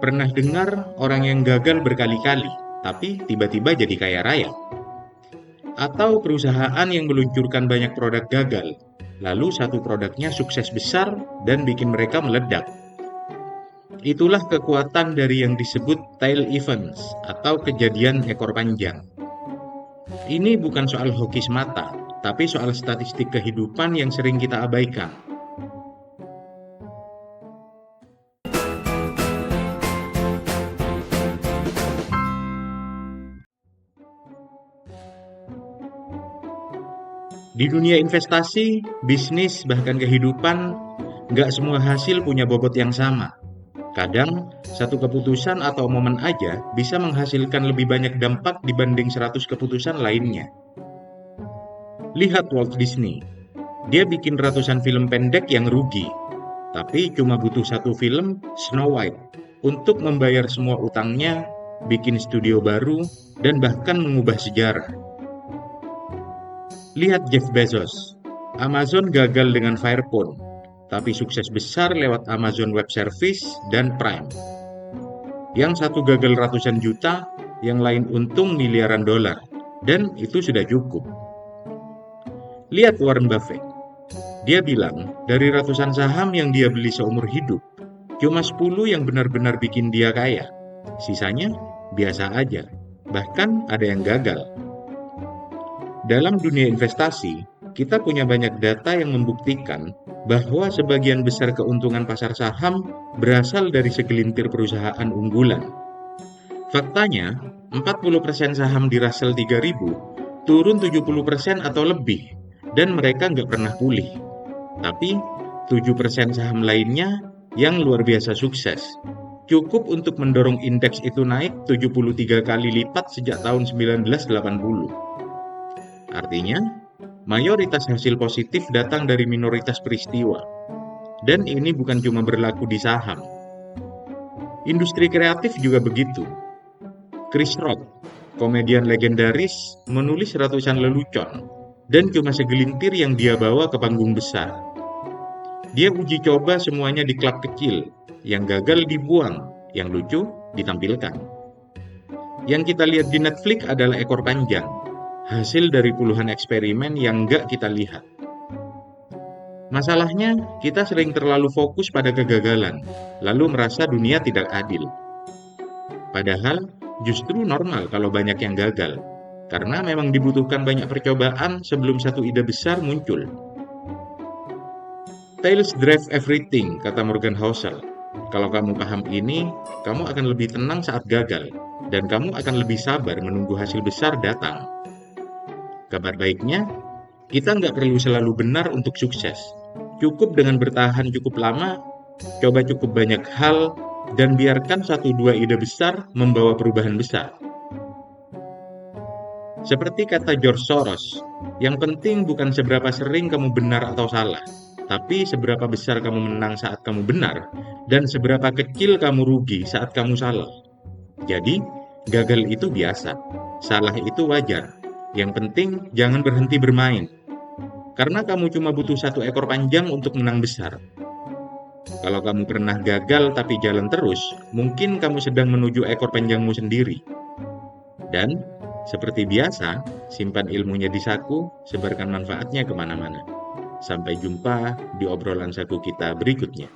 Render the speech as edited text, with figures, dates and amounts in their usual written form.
Pernah dengar orang yang gagal berkali-kali, tapi tiba-tiba jadi kaya raya? Atau perusahaan yang meluncurkan banyak produk gagal, lalu satu produknya sukses besar dan bikin mereka meledak? Itulah kekuatan dari yang disebut tail events atau kejadian ekor panjang. Ini bukan soal hoki semata, tapi soal statistik kehidupan yang sering kita abaikan. Di dunia investasi, bisnis, bahkan kehidupan, nggak semua hasil punya bobot yang sama. Kadang, satu keputusan atau momen aja bisa menghasilkan lebih banyak dampak dibanding 100 keputusan lainnya. Lihat Walt Disney. Dia bikin ratusan film pendek yang rugi, tapi cuma butuh satu film, Snow White, untuk membayar semua utangnya, bikin studio baru, dan bahkan mengubah sejarah. Lihat Jeff Bezos. Amazon gagal dengan Fire Phone, tapi sukses besar lewat Amazon Web Service dan Prime. Yang satu gagal ratusan juta, yang lain untung miliaran dolar, dan itu sudah cukup. Lihat Warren Buffett. Dia bilang, dari ratusan saham yang dia beli seumur hidup, cuma 10 yang benar-benar bikin dia kaya. Sisanya biasa aja, bahkan ada yang gagal. Dalam dunia investasi, kita punya banyak data yang membuktikan bahwa sebagian besar keuntungan pasar saham berasal dari segelintir perusahaan unggulan. Faktanya, 40% saham di Russell 3000 turun 70% atau lebih, dan mereka nggak pernah pulih. Tapi, 7% saham lainnya yang luar biasa sukses. Cukup untuk mendorong indeks itu naik 73 kali lipat sejak tahun 1980. Artinya, mayoritas hasil positif datang dari minoritas peristiwa. Dan ini bukan cuma berlaku di saham. Industri kreatif juga begitu. Chris Rock, komedian legendaris, menulis ratusan lelucon, dan cuma segelintir yang dia bawa ke panggung besar. Dia uji coba semuanya di klub kecil, yang gagal dibuang, yang lucu ditampilkan. Yang kita lihat di Netflix adalah ekor panjang, hasil dari puluhan eksperimen yang nggak kita lihat. Masalahnya, kita sering terlalu fokus pada kegagalan, lalu merasa dunia tidak adil. Padahal, justru normal kalau banyak yang gagal, karena memang dibutuhkan banyak percobaan sebelum satu ide besar muncul. Tails drive everything, kata Morgan Housel. Kalau kamu paham ini, kamu akan lebih tenang saat gagal, dan kamu akan lebih sabar menunggu hasil besar datang. Kabar baiknya, kita nggak perlu selalu benar untuk sukses. Cukup dengan bertahan cukup lama, coba cukup banyak hal, dan biarkan 1-2 ide besar membawa perubahan besar. Seperti kata George Soros, yang penting bukan seberapa sering kamu benar atau salah, tapi seberapa besar kamu menang saat kamu benar, dan seberapa kecil kamu rugi saat kamu salah. Jadi, gagal itu biasa, salah itu wajar. Yang penting jangan berhenti bermain. Karena kamu cuma butuh satu ekor panjang untuk menang besar. Kalau kamu pernah gagal tapi jalan terus, mungkin kamu sedang menuju ekor panjangmu sendiri. Dan, seperti biasa, simpan ilmunya di saku, sebarkan manfaatnya kemana-mana. Sampai jumpa di obrolan saku kita berikutnya.